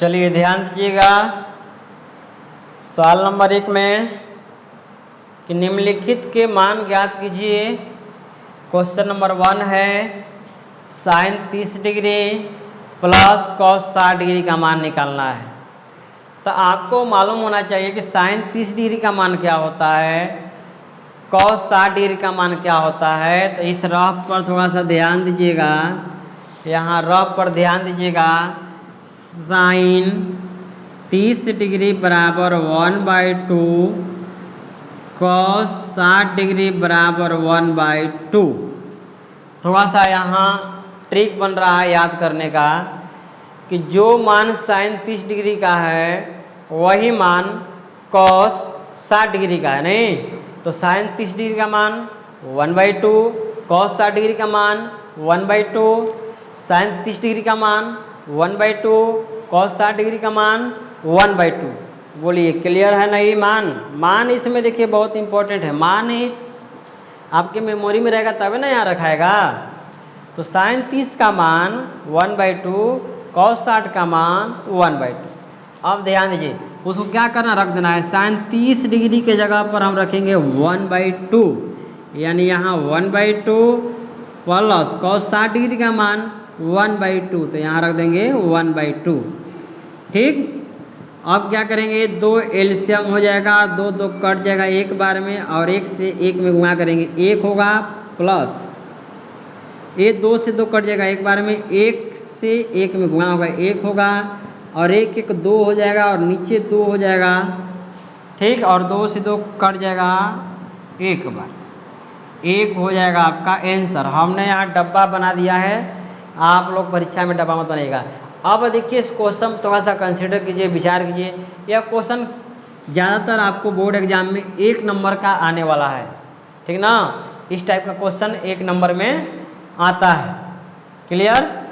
चलिए ध्यान दीजिएगा सवाल नंबर 1 में कि निम्नलिखित के मान ज्ञात कीजिए। क्वेश्चन नंबर 1 है sine 30 degree plus cos 60 degree का मान निकालना है। तो आपको मालूम होना चाहिए कि साइन 30 डिग्री का मान क्या होता है, कॉस 60 डिग्री का मान क्या होता है। तो इस रफ पर थोड़ा सा ध्यान दीजिएगा, यहाँ रफ पर ध्यान दीजिएगा। साइन 30 डिग्री बराबर 1/2, कॉस 60 डिग्री बराबर 1/2। थोड़ा सा यहाँ ट्रिक बन रहा है याद करने का कि जो मान साइन 30 डिग्री का है वही मान कॉस 60 डिग्री का है। नहीं तो साइन 30 डिग्री का मान 1/2, कॉस 60 डिग्री का मान 1/2, साइन 30 डिग्री का मान 1/2, कॉस 60 डिग्री का मान 1/2। बोलिए क्लियर है नहीं? मान इसमें देखिए बहुत इंपॉर्टेंट है। मान ही आपके मेमोरी में रहेगा तभी ना यहाँ रखाएगा। तो साइन 30 का मान 1/2, कॉस 60 का मान 1/2। अब ध्यान दीजिए उसको क्या करना, रख देना है। साइन 30 डिग्री के जगह पर हम रखेंगे 1/2, यानी यहाँ 1/2 प्लस कॉस 60 डिग्री का मान 1/2, तो यहाँ रख देंगे 1/2। ठीक, अब क्या करेंगे, 2 एलसीएम हो जाएगा, 2 2 कट जाएगा एक बार में, और 1 से 1 में गुणा करेंगे 1 होगा, प्लस ये 2 से 2 कट जाएगा एक बार में, 1 से 1 में गुणा होगा 1 होगा, और 1 1 2 हो जाएगा और नीचे 2 हो जाएगा। ठीक, और 2 से 2 कट जाएगा एक बार, 1 हो जाएगा आपका आंसर। हमने यहाँ डब्बा बना दिया है, आप लोग परीक्षा में डब्बा मत बनाइएगा। अब देखिए इस क्वेश्चन थोड़ा सा कंसिडर कीजिए, विचार कीजिए। यह क्वेश्चन ज़्यादातर आपको बोर्ड एग्जाम में 1 नंबर का आने वाला है, ठीक ना। इस टाइप का क्वेश्चन 1 नंबर में आता है, क्लियर।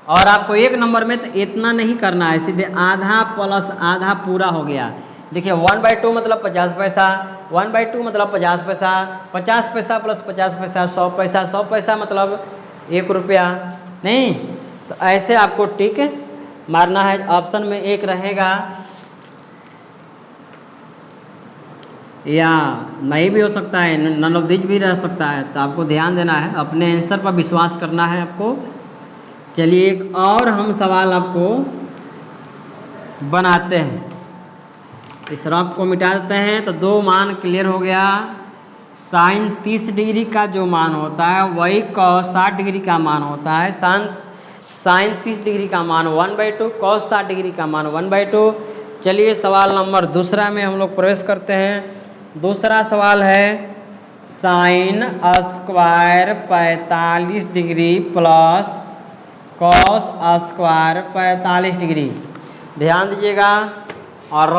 और आपको 1 नंबर में तो इतना नहीं करना है, सीधे आधा प्लस आधा पूरा हो गया। देखिए 1/2 मतलब 50 पैसा, 1/2 मतलब 50 पैसा, 50 पैसा प्लस 50 पैसा 100 पैसा, 100 पैसा मतलब 1 रुपया। नहीं तो ऐसे आपको टिक मारना है। ऑप्शन में 1 रहेगा या नहीं भी हो सकता है, नन ऑफ दिस भी रह सकता है। तो आपको ध्यान देना है, अपने आंसर पर विश्वास करना है आपको। चलिए एक और हम सवाल आपको बनाते हैं, इस रफ को मिटा देते हैं। तो 2 मान क्लियर हो गया। साइन 30 डिग्री का जो मान होता है वही कॉस 60 डिग्री का मान होता है। साइन 30 डिग्री का मान 1/2, कॉस 60 डिग्री का मान 1/2। चलिए सवाल नंबर 2 में हम लोग प्रवेश करते हैं। दूसरा सवाल है sine square 45 degree plus cos square 45 degree. ध्यान दीजिएगा, और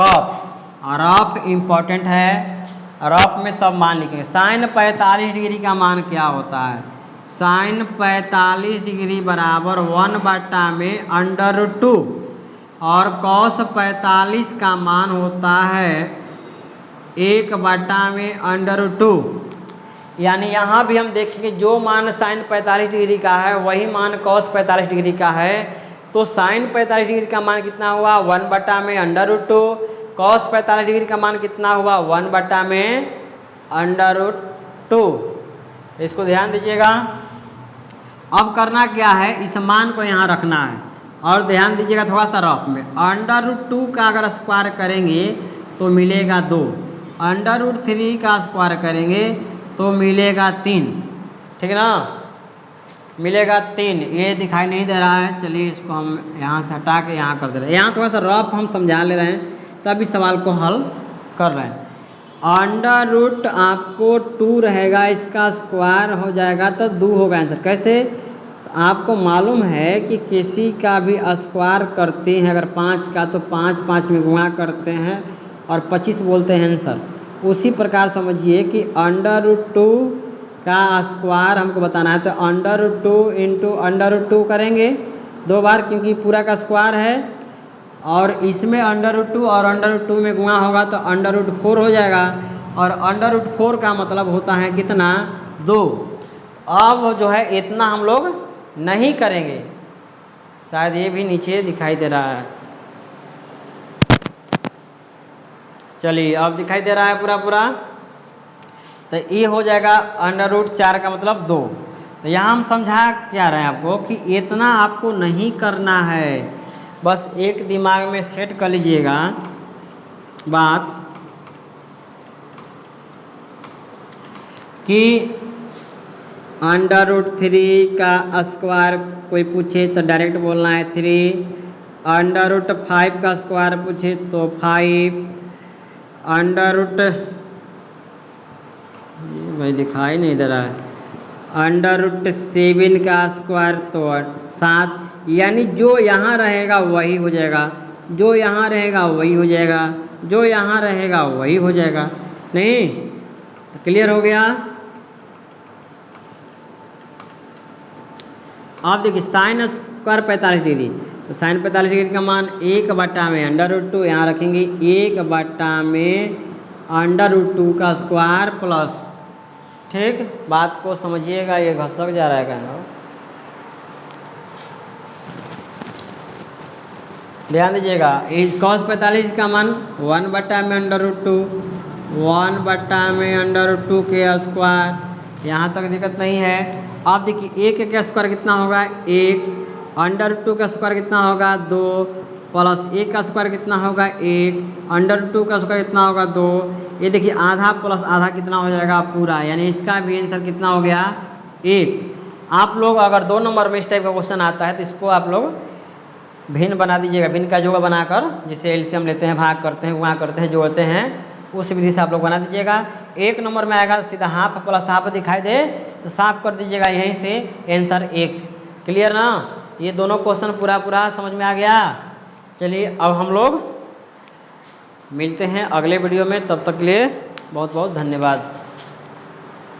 रफ इम्पॉर्टेंट है, रफ में सब मान लिखेंगे। साइन 45 डिग्री का मान क्या होता है? साइन 45 डिग्री बराबर 1/2 और कॉस 45 का मान होता है 1/2। यानी यहाँ भी हम देखेंगे जो मान साइन 45 डिग्री का है वही मान कॉस 45 डिग्री का है। तो साइन 45 डिग्री का मान कितना हुआ? 1/2। कॉस 45 डिग्री का मान कितना हुआ? 1/2। इसको ध्यान दीजिएगा। अब करना क्या है, इस मान को यहाँ रखना है, और ध्यान दीजिएगा थोड़ा सा रफ में। √2 का अगर स्क्वायर करेंगे तो मिलेगा 2, √3 का स्क्वायर करेंगे तो मिलेगा 3, ठीक है ना, मिलेगा 3। ये दिखाई नहीं दे रहा है, चलिए इसको हम यहाँ से हटा के यहाँ कर दे रहे हैं। यहाँ थोड़ा सा रफ हम समझा ले रहे हैं, तभी सवाल को हल कर रहे हैं। √ आपको 2 रहेगा, इसका स्क्वायर हो जाएगा तो 2 होगा आंसर। कैसे? आपको मालूम है कि किसी का भी स्क्वायर करते हैं अगर 5 का तो 5 5 में गुणा करते हैं और 25 बोलते हैं आंसर। उसी प्रकार समझिए कि √2 का स्क्वायर हमको बताना है, तो √2 इंटू √2 करेंगे 2 बार, क्योंकि पूरा का स्क्वायर है, और इसमें √2 और √2 में गुणा होगा तो √4 हो जाएगा, और √4 का मतलब होता है कितना? 2। अब जो है इतना हम लोग नहीं करेंगे, शायद ये भी नीचे दिखाई दे रहा है, चलिए अब दिखाई दे रहा है पूरा पूरा। तो ये हो जाएगा √4 का मतलब 2। तो यहाँ हम समझा क्या रहे हैं आपको कि इतना आपको नहीं करना है, बस एक दिमाग में सेट कर लीजिएगा बात कि √3 का स्क्वायर कोई पूछे तो डायरेक्ट बोलना है 3, √5 का स्क्वायर पूछे तो 5, भाई दिखाई नहीं दे रहा है, √7 का स्क्वायर तो 7, यानी जो यहाँ रहेगा वही हो जाएगा, जो यहाँ रहेगा वही हो जाएगा, जो यहाँ रहेगा वही हो जाएगा। नहीं तो क्लियर हो गया। आप देखिए साइन स्क्वायर 45 डिग्री, तो साइन 45 डिग्री का मान 1/, √2 यहाँ रखेंगे 1/, √2 का स्क्वायर प्लस, ठीक, बात को समझिएगा, ये घसक जा रहा है क्या, ध्यान दीजिएगा। cos 45 का मान 1/, √2, 1/, √2 के स्क्वायर, यहाँ तक दिक्कत नहीं है। आप देखिए 1 का स्क्वायर कितना होगा 1, √2 का स्क्वायर कितना होगा 2, प्लस 1 का स्क्वायर कितना होगा 1, √2 का स्क्वायर कितना होगा 2। ये देखिए आधा प्लस आधा कितना हो जाएगा पूरा, यानी इसका भी आंसर कितना हो गया 1। आप लोग अगर 2 नंबर में इस टाइप का क्वेश्चन आता है तो इसको आप लोग भिन्न बना दीजिएगा, भिन्न का जोड़ बनाकर, जिसे एलसीएम लेते हैं, भाग करते हैं, गुणा करते हैं, जोड़ते हैं, उस विधि से आप लोग बना दीजिएगा। 1 नंबर में आएगा सीधा हाफ प्लस हाफ दिखाई दे तो साफ कर दीजिएगा, यहीं से आंसर 1। क्लियर ना, ये दोनों क्वेश्चन पूरा पूरा समझ में आ गया। चलिए अब हम लोग मिलते हैं अगले वीडियो में, तब तक के लिए बहुत बहुत धन्यवाद।